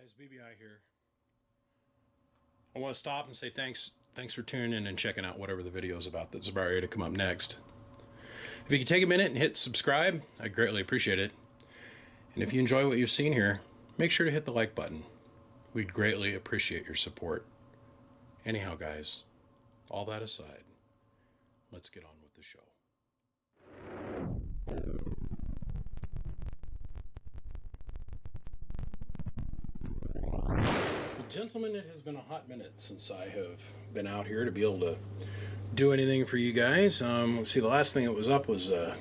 guys, BBI here. I want to stop and say thanks for tuning in and checking out whatever the video is about that's about ready to come up next. If you could take a minute and hit subscribe, I'd greatly appreciate it. And if you enjoy what you've seen here, make sure to hit the like button. We'd greatly appreciate your support. Anyhow, guys, all that aside, let's get on with the show. Gentlemen, it has been a hot minute since I have been out here to be able to do anything for you guys. Let's see, the last thing that was up was the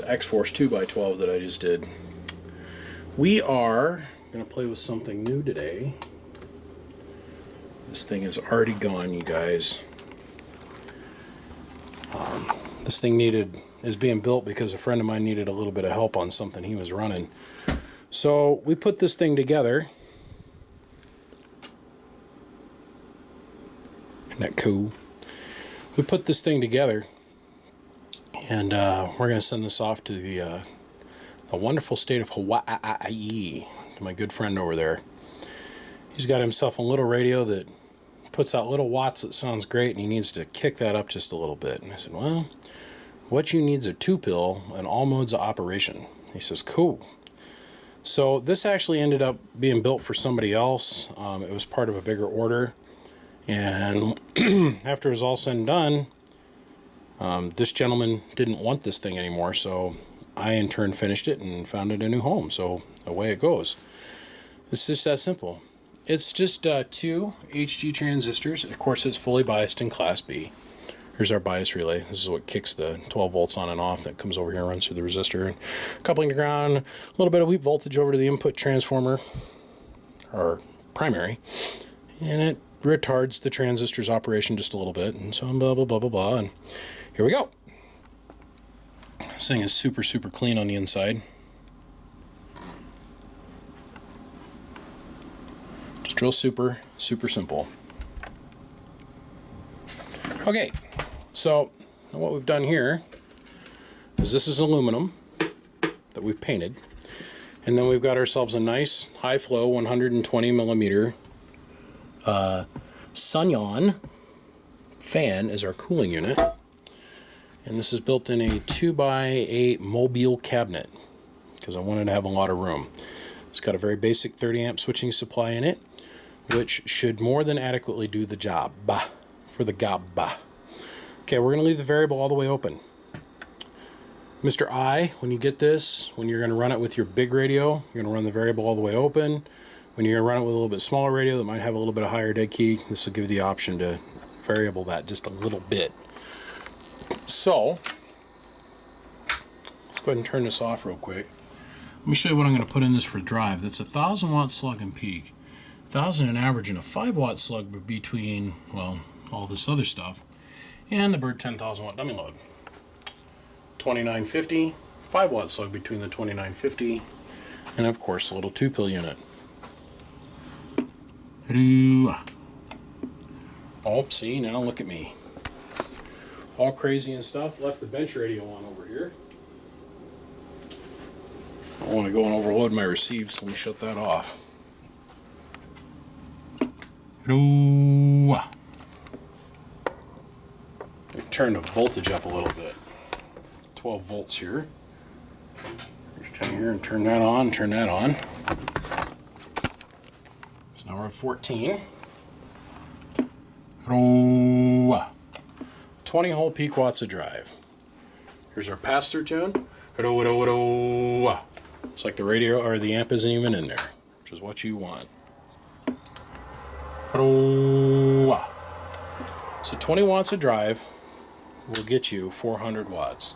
X-Force 2x12 that I just did. We are going to play with something new today. This thing is already gone, you guys. This thing is being built because a friend of mine needed a little bit of help on something he was running. So we put this thing together. Isn't that cool? We put this thing together, and we're going to send this off to the wonderful state of Hawaii, to my good friend over there. He's got himself a little radio that puts out little watts that sounds great, and he needs to kick that up just a little bit. And I said, well, what you need is a 2-pill and all modes of operation. He says, cool. So this actually ended up being built for somebody else. It was part of a bigger order. And after it was all said and done, this gentleman didn't want this thing anymore, so I in turn finished it and found it a new home. So away it goes. It's just that simple. It's just 2 HG transistors. Of course, it's fully biased in Class B. Here's our bias relay. This is what kicks the 12 volts on and off. That comes over here and runs through the resistor. And coupling to ground, a little bit of weak voltage over to the input transformer, or primary. And it retards the transistor's operation just a little bit, and so blah blah blah blah blah, and here we go. This thing is super clean on the inside. Just real super simple. Okay, so what we've done here is this is aluminum that we've painted, and then we've got ourselves a nice high flow 120 millimeter Sunyon fan is our cooling unit, and this is built in a 2x8 mobile cabinet because I wanted to have a lot of room. It's got a very basic 30 amp switching supply in it, which should more than adequately do the job for the gob. Okay, we're going to leave the variable all the way open. Mr. I, when you get this, when you're going to run it with your big radio, you're going to run the variable all the way open. When you're going to run it with a little bit smaller radio that might have a little bit of higher dead key, this will give you the option to variable that just a little bit. So, let's go ahead and turn this off real quick. Let me show you what I'm going to put in this for drive. That's a 1,000 watt slug and peak. 1,000 in average, and a 5 watt slug between, well, all this other stuff, and the Bird 10,000 watt dummy load. 2950, 5 watt slug between the 2950, and of course a little 2-pill unit. Oh, see, now look at me. All crazy and stuff. Left the bench radio on over here. I don't want to go and overload my receives, so let me shut that off. Turn the voltage up a little bit. 12 volts here. Just turn here and turn that on, turn that on. Now we're at 14. 20 whole peak watts of drive. Here's our pass-through tune. It's like the radio or the amp isn't even in there, which is what you want. So 20 watts of drive will get you 400 watts.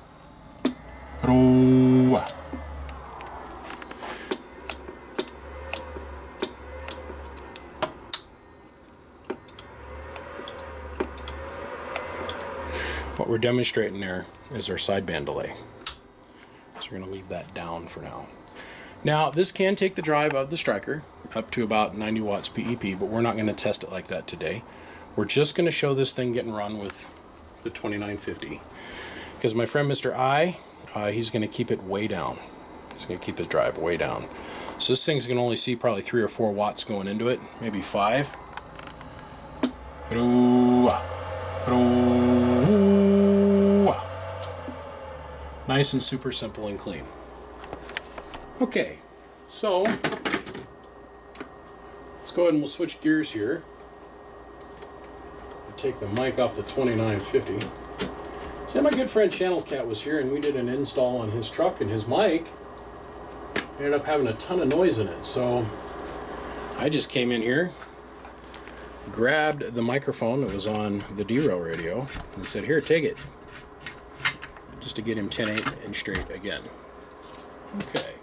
What we're demonstrating there is our sideband delay. So we're going to leave that down for now. Now, this can take the drive of the Striker up to about 90 watts PEP, but we're not going to test it like that today. We're just going to show this thing getting run with the 2950. Because my friend Mr. I, he's going to keep it way down. He's going to keep his drive way down. So this thing's going to only see probably 3 or 4 watts going into it, maybe 5. Nice and super simple and clean. Okay, so let's go ahead and we'll switch gears here. Take the mic off the 2950. See, my good friend Channel Cat was here and we did an install on his truck, and his mic ended up having a ton of noise in it. So I just came in here, grabbed the microphone that was on the derail radio and said, here, take it. Just to get him 10.8 and straight again. Okay.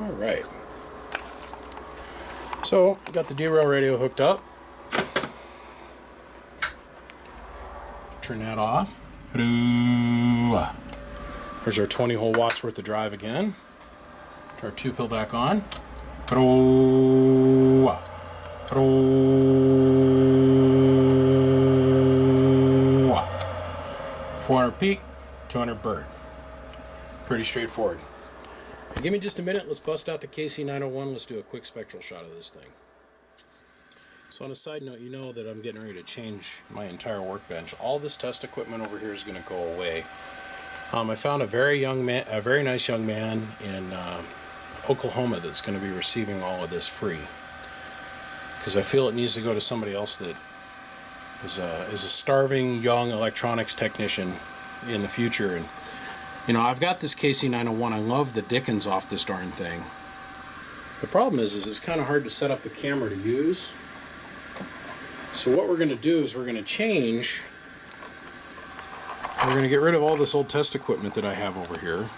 All right. So, got the derail radio hooked up. Turn that off. There's our 20 whole watts worth of drive again. Turn our 2-pill back on. 400 peak, 200 bird. Pretty straightforward. Now give me just a minute. Let's bust out the KC901. Let's do a quick spectral shot of this thing. So on a side note, you know that I'm getting ready to change my entire workbench. All this test equipment over here is going to go away. I found a very nice young man in Oklahoma that's going to be receiving all of this free, because I feel it needs to go to somebody else that is a starving young electronics technician in the future. And you know, I've got this KC901. I love the dickens off this darn thing. The problem is it's kind of hard to set up the camera to use. So what we're going to do is we're going to change. We're going to get rid of all this old test equipment that I have over here.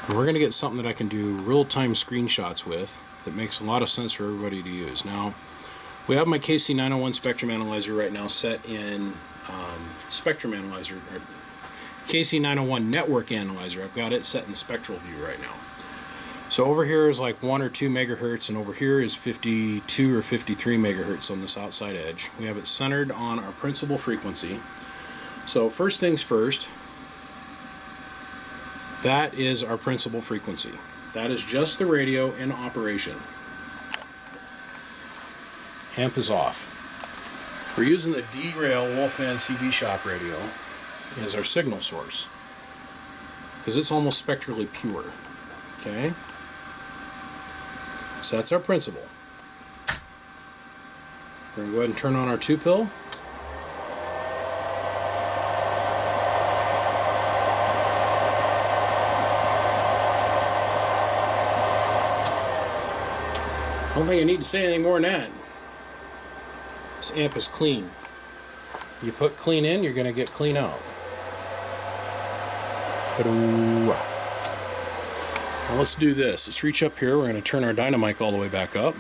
And we're going to get something that I can do real-time screenshots with that makes a lot of sense for everybody to use. Now, we have my KC901 Spectrum Analyzer right now set in Spectrum Analyzer, or KC901 Network Analyzer. I've got it set in Spectral View right now. So over here is like 1 or 2 megahertz, and over here is 52 or 53 megahertz on this outside edge. We have it centered on our principal frequency. So first things first, that is our principal frequency. That is just the radio in operation. Amp is off. We're using the derail Wolfman CD Shop radio as our signal source, because it's almost spectrally pure. Okay? So that's our principal. We're going to go ahead and turn on our 2-pill. I don't think I need to say anything more than that. This amp is clean. You put clean in, you're going to get clean out. Now let's do this. Let's reach up here. We're going to turn our Dynamic all the way back up.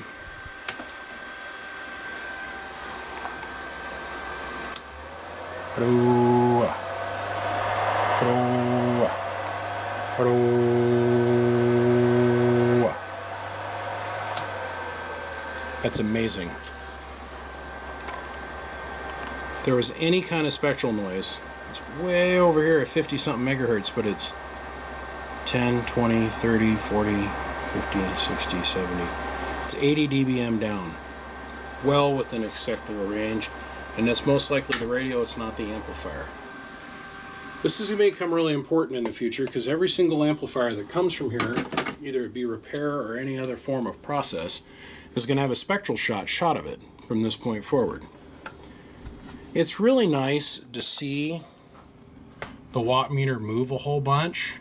That's amazing. If there was any kind of spectral noise, it's way over here at 50 something megahertz, but it's 10, 20, 30, 40, 50, 60, 70. It's 80 dBm down. Well within acceptable range. And that's most likely the radio, it's not the amplifier. This is going to become really important in the future, because every single amplifier that comes from here, either it be repair or any other form of process, is going to have a spectral shot of it from this point forward. It's really nice to see the watt meter move a whole bunch,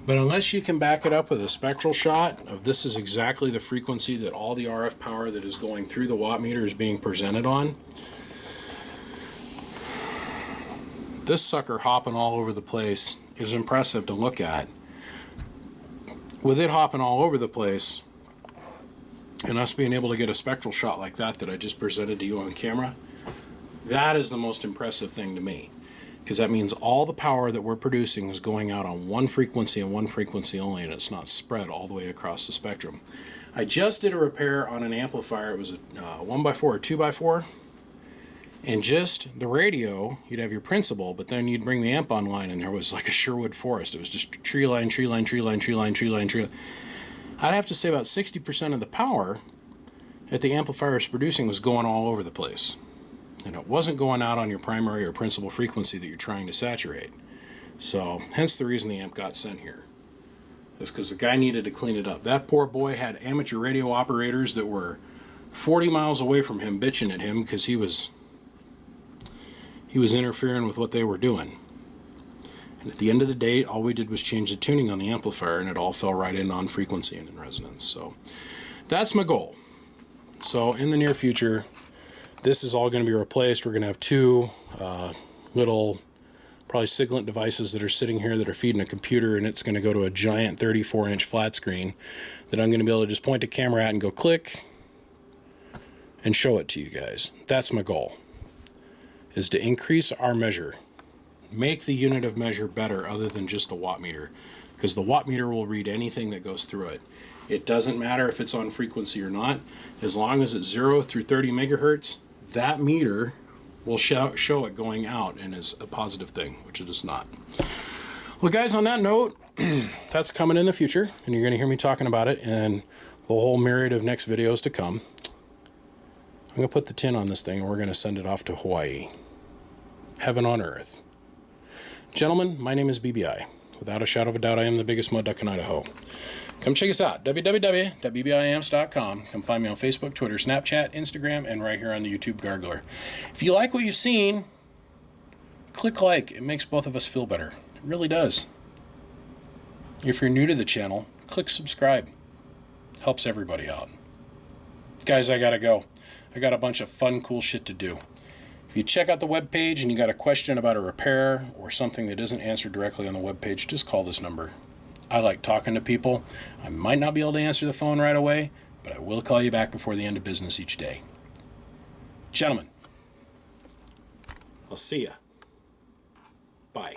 but unless you can back it up with a spectral shot of this is exactly the frequency that all the RF power that is going through the watt meter is being presented on, this sucker hopping all over the place is impressive to look at. With it hopping all over the place and us being able to get a spectral shot like that I just presented to you on camera, that is the most impressive thing to me. because that means all the power that we're producing is going out on one frequency and one frequency only, and it's not spread all the way across the spectrum. I just did a repair on an amplifier. It was a 1x4 or 2x4, and just the radio, you'd have your principal, but then you'd bring the amp online and there was like a Sherwood forest. It was just tree line, tree line, tree line, tree line, tree line, tree line. I'd have to say about 60% of the power that the amplifier is producing was going all over the place. And it wasn't going out on your primary or principal frequency that you're trying to saturate. So, hence the reason the amp got sent here. It's because the guy needed to clean it up. That poor boy had amateur radio operators that were 40 miles away from him bitching at him because he was interfering with what they were doing. And at the end of the day, all we did was change the tuning on the amplifier, and it all fell right in on frequency and in resonance. So, that's my goal. So, in the near future, this is all going to be replaced. We're going to have two little, probably Siglent devices that are sitting here that are feeding a computer, and it's going to go to a giant 34-inch flat screen that I'm going to be able to just point the camera at and go click and show it to you guys. That's my goal, is to increase our measure. Make the unit of measure better other than just the watt meter, because the watt meter will read anything that goes through it. It doesn't matter if it's on frequency or not. As long as it's 0 through 30 megahertz, that meter will show it going out and is a positive thing, which it is not. Well, guys, on that note, that's coming in the future, and you're going to hear me talking about it in the whole myriad of next videos to come. I'm going to put the tin on this thing, and we're going to send it off to Hawaii. Heaven on earth. Gentlemen, my name is BBI. Without a shadow of a doubt, I am the biggest mud duck in Idaho. Come check us out, www.bbiamps.com. Come find me on Facebook, Twitter, Snapchat, Instagram, and right here on the YouTube Gargler. If you like what you've seen, click like. It makes both of us feel better. It really does. If you're new to the channel, click subscribe. Helps everybody out. Guys, I gotta go. I got a bunch of fun, cool shit to do. If you check out the webpage and you got a question about a repair or something that isn't answered directly on the webpage, just call this number. I like talking to people. I might not be able to answer the phone right away, but I will call you back before the end of business each day. Gentlemen, I'll see ya. Bye.